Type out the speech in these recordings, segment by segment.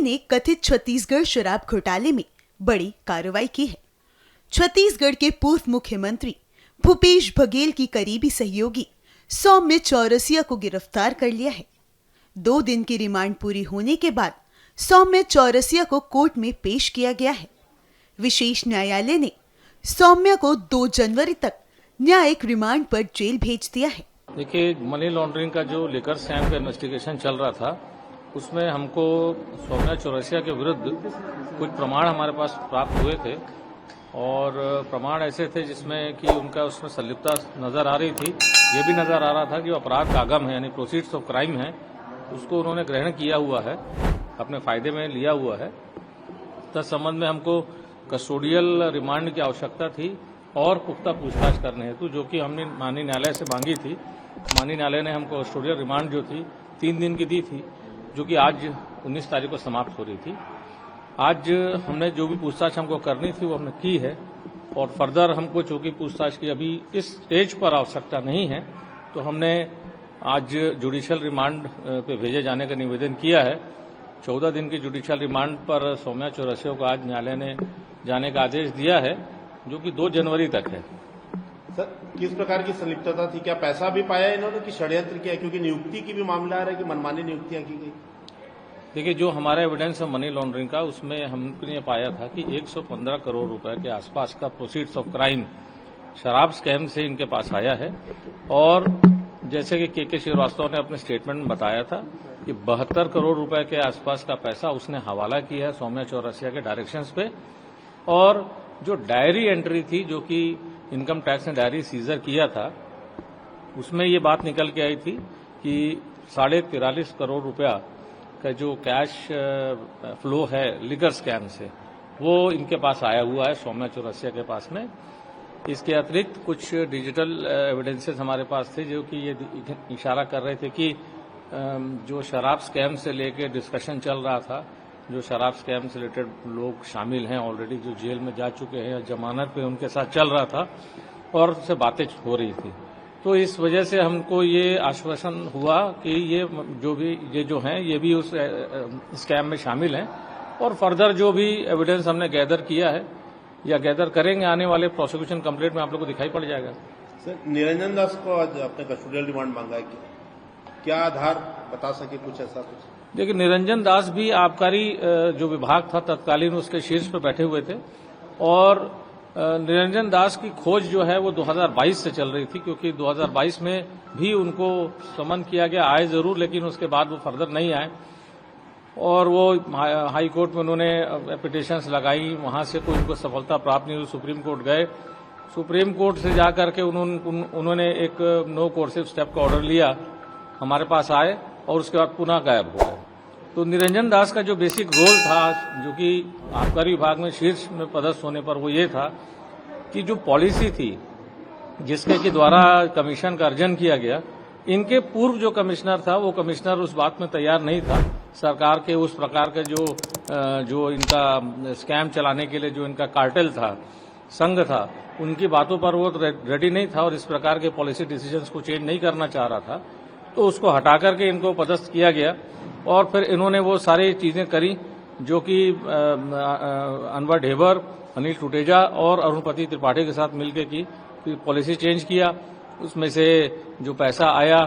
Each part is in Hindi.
ने कथित छत्तीसगढ़ शराब घोटाले में बड़ी कार्रवाई की है। छत्तीसगढ़ के पूर्व मुख्यमंत्री भूपेश बघेल की करीबी सहयोगी सौम्य चौरसिया को गिरफ्तार कर लिया है। 2 दिन की रिमांड पूरी होने के बाद सौम्य चौरसिया को कोर्ट में पेश किया गया है। विशेष न्यायालय ने सौम्य को 2 जनवरी तक न्यायिक रिमांड पर जेल भेज दिया है। देखिए, मनी लॉन्ड्रिंग का जो लिकर स्कैम का इन्वेस्टिगेशन चल रहा था, उसमें हमको सौम्या चौरसिया के विरुद्ध कुछ प्रमाण हमारे पास प्राप्त हुए थे और प्रमाण ऐसे थे जिसमें कि उनका उसमें संलिप्तता नजर आ रही थी। ये भी नजर आ रहा था कि अपराध का आगम है, यानी प्रोसीड्स ऑफ क्राइम है, उसको उन्होंने ग्रहण किया हुआ है, अपने फायदे में लिया हुआ है। तस संबंध में हमको कस्टोडियल रिमांड की आवश्यकता थी और पुख्ता पूछताछ करने हेतु, जो कि हमने माननीय न्यायालय से मांगी थी। माननीय न्यायालय ने हमको कस्टोडियल रिमांड जो थी 3 दिन की दी थी, जो कि आज 19 तारीख को समाप्त हो रही थी। आज हमने जो भी पूछताछ हमको करनी थी वो हमने की है और फर्दर हमको चूंकि पूछताछ की अभी इस स्टेज पर आवश्यकता नहीं है, तो हमने आज जुडिशियल रिमांड पे भेजे जाने का निवेदन किया है। 14 दिन की जुडिशियल रिमांड पर सौम्या चौरसिया को आज न्यायालय ने जाने का आदेश दिया है, जो कि 2 जनवरी तक है। सर, किस प्रकार की संलिप्तता थी? क्या पैसा भी पाया इन्होंने कि षड्यंत्र किया? क्योंकि नियुक्ति की भी मामला आ रहा है कि मनमानी नियुक्तियां की गई। देखिए, जो हमारा एविडेंस है मनी लॉन्ड्रिंग का, उसमें हमने पाया था कि 115 करोड़ रुपए के आसपास का प्रोसीड्स ऑफ क्राइम शराब स्कैम से इनके पास आया है। और जैसे कि के श्रीवास्तव ने अपने स्टेटमेंट में बताया था कि 72 करोड़ रुपए के आसपास का पैसा उसने हवाला किया है सौम्या चौरसिया के डायरेक्शंस पे। और जो डायरी एंट्री थी, जो कि इनकम टैक्स ने डायरी सीजर किया था, उसमें ये बात निकल के आई थी कि 43.5 करोड़ रुपया का जो कैश फ्लो है लिकर स्कैम से, वो इनके पास आया हुआ है सौम्या चौरसिया के पास में। इसके अतिरिक्त कुछ डिजिटल एविडेंसेस हमारे पास थे, जो कि ये इशारा कर रहे थे कि जो शराब स्कैम से लेके डिस्कशन चल रहा था, जो शराब स्कैम से रिलेटेड लोग शामिल हैं ऑलरेडी, जो जेल में जा चुके हैं या जमानत पे, उनके साथ चल रहा था और उससे बातें हो रही थी। तो इस वजह से हमको ये आश्वासन हुआ कि ये जो हैं ये भी उस स्कैम में शामिल हैं और फर्दर जो भी एविडेंस हमने गैदर किया है या गैदर करेंगे आने वाले प्रोसिक्यूशन कंप्लेंट में आप लोग को दिखाई पड़ जाएगा। सर, निरंजन दास को आज आपने कस्टोडियल रिमांड मांगा है, क्या आधार बता सके कुछ ऐसा कुछ? देखिए, निरंजन दास भी आबकारी जो विभाग था तत्कालीन उसके शीर्ष पर बैठे हुए थे और निरंजन दास की खोज जो है वो 2022 से चल रही थी, क्योंकि 2022 में भी उनको समन किया गया, आए जरूर, लेकिन उसके बाद वो फर्दर नहीं आए और वो हाई कोर्ट में उन्होंने पिटिशंस लगाई, वहां से कोई उनको सफलता प्राप्त नहीं हुई। सुप्रीम कोर्ट गए, सुप्रीम कोर्ट से जाकर के उन्होंने एक नो कोर्सिव स्टेप का ऑर्डर लिया, हमारे पास आए और उसके बाद पुनः गायब हो गए। तो निरंजन दास का जो बेसिक रोल था, जो कि आबकारी विभाग में शीर्ष में पदस्थ होने पर, वो ये था कि जो पॉलिसी थी जिसके के द्वारा कमीशन का अर्जन किया गया, इनके पूर्व जो कमिश्नर था वो कमिश्नर उस बात में तैयार नहीं था। सरकार के उस प्रकार के जो इनका स्कैम चलाने के लिए जो इनका कार्टेल था, संघ था, उनकी बातों पर वो रेडी नहीं था और इस प्रकार के पॉलिसी डिसीजंस को चेंज नहीं करना चाह रहा था। तो उसको हटा करके इनको पदस्थ किया गया और फिर इन्होंने वो सारी चीजें करी जो कि अनवर ढेबर, अनिल टुटेजा और अरुणपति त्रिपाठी के साथ मिलकर की, फिर पॉलिसी चेंज किया। उसमें से जो पैसा आया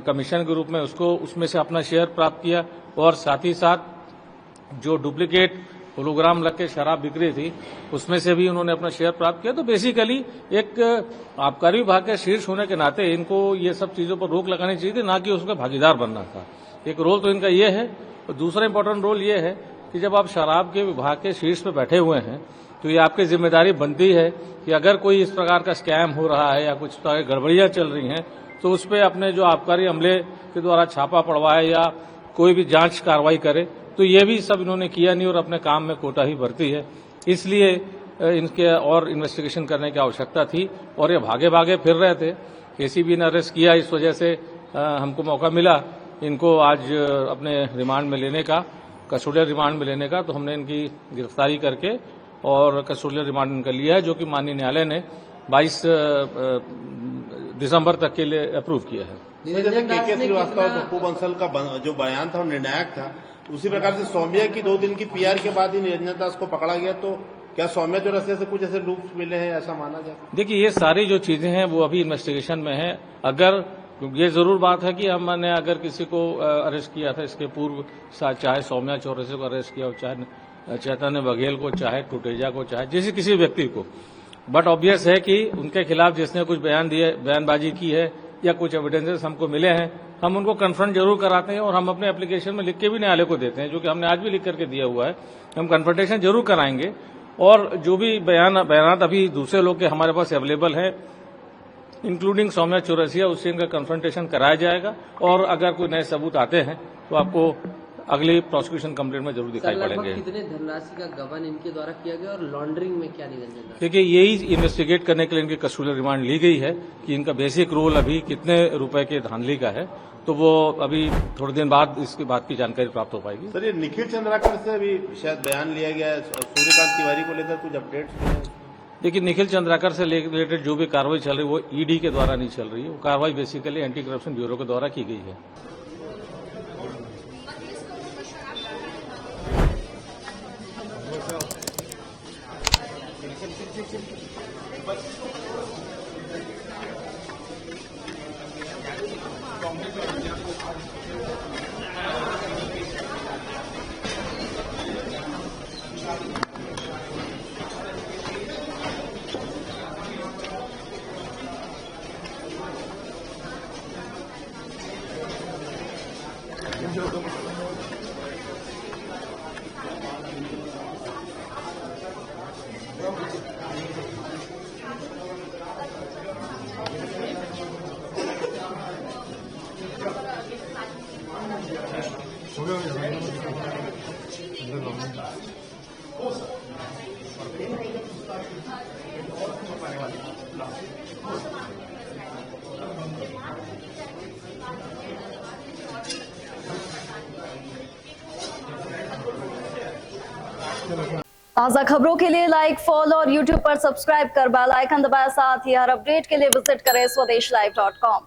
कमीशन के रूप में, उसमें से अपना शेयर प्राप्त किया और साथ ही साथ जो डुप्लीकेट होलोग्राम लग के शराब बिक रही थी, उसमें से भी उन्होंने अपना शेयर प्राप्त किया। तो बेसिकली एक आबकारी विभाग के शीर्ष होने के नाते इनको ये सब चीजों पर रोक लगानी चाहिए थी, ना कि उसका भागीदार बनना था। एक रोल तो इनका ये है और दूसरा इंपॉर्टेंट रोल ये है कि जब आप शराब के विभाग के शीर्ष पे बैठे हुए हैं, तो ये आपकी जिम्मेदारी बनती है कि अगर कोई इस प्रकार का स्कैम हो रहा है या कुछ तरह की गड़बड़ियां चल रही हैं, तो उस पर अपने जो आबकारी अमले के द्वारा छापा पड़वाए या कोई भी जांच कार्रवाई करे। तो ये भी सब इन्होंने किया नहीं और अपने काम में कोताही बरती है। इसलिए इनके और इन्वेस्टिगेशन करने की आवश्यकता थी और ये भागे भागे फिर रहे थे। एसीबी ने अरेस्ट किया, इस वजह से हमको मौका मिला इनको आज अपने रिमांड में लेने का, कस्टोडियल रिमांड में लेने का। तो हमने इनकी गिरफ्तारी करके और कस्टोडियल रिमांड इनका लिया है, जो कि माननीय न्यायालय ने 22 दिसंबर तक के लिए अप्रूव किया है। जैसे के श्रीवास्तव और पप्पू बंसल का जो बयान था वो निर्णायक था, उसी प्रकार से सौम्या की 2 दिन की पीआर के बाद ही निरंजन दास को पकड़ा गया, तो क्या सौम्या जो रस्ते से कुछ ऐसे लूप्स मिले हैं, ऐसा माना जाए? देखिए, ये सारी जो चीजें हैं वो अभी इन्वेस्टिगेशन में है। अगर ये जरूर बात है कि हमने अगर किसी को अरेस्ट किया था इसके पूर्व, चाहे सौम्या चौरसिया को अरेस्ट किया हो, चाहे चैतन्य बघेल को, चाहे टुटेजा को, चाहे किसी व्यक्ति को, बट ऑब्वियस है कि उनके खिलाफ जिसने कुछ बयानबाजी की है या कुछ एविडेंसेस हमको मिले हैं, हम उनको कन्फ्रंट जरूर कराते हैं और हम अपने एप्लीकेशन में लिख के भी न्यायालय को देते हैं, जो कि हमने आज भी लिख करके दिया हुआ है। हम कन्फ्रंटेशन जरूर कराएंगे और जो भी बयानात अभी दूसरे लोग के हमारे पास अवेलेबल है, इंक्लूडिंग सौम्या चौरसिया, उससे इनका कन्फ्रंटेशन कराया जाएगा और अगर कोई नए सबूत आते हैं तो आपको अगली प्रोसिक्यूशन कंप्लेंट में जरूर दिखाई पड़ेंगे। कितने धनराशि का गबन इनके द्वारा किया गया और लॉन्ड्रिंग में क्या निरंजन दास? देखिए, यही इन्वेस्टिगेट करने के लिए इनकी कस्टोडियल रिमांड ली गई है कि इनका बेसिक रोल अभी कितने रुपए के धांधली का है, तो वो अभी थोड़े दिन बाद इसकी बात की जानकारी प्राप्त हो पाएगी। सर, ये निखिल चंद्राकर से अभी शायद बयान लिया गया है, सूर्यकांत तिवारी को लेकर कुछ अपडेट्स? देखिए, निखिल चंद्राकर से रिलेटेड जो भी कार्रवाई चल रही है वो ईडी के द्वारा नहीं चल रही है, वो कार्रवाई बेसिकली एंटी करप्शन ब्यूरो के द्वारा की गई है। ताज़ा खबरों के लिए लाइक, फॉलो और यूट्यूब पर सब्सक्राइब कर बेल आइकन दबाएं। साथ ही हर अपडेट के लिए विजिट करें स्वदेशलाइव.com।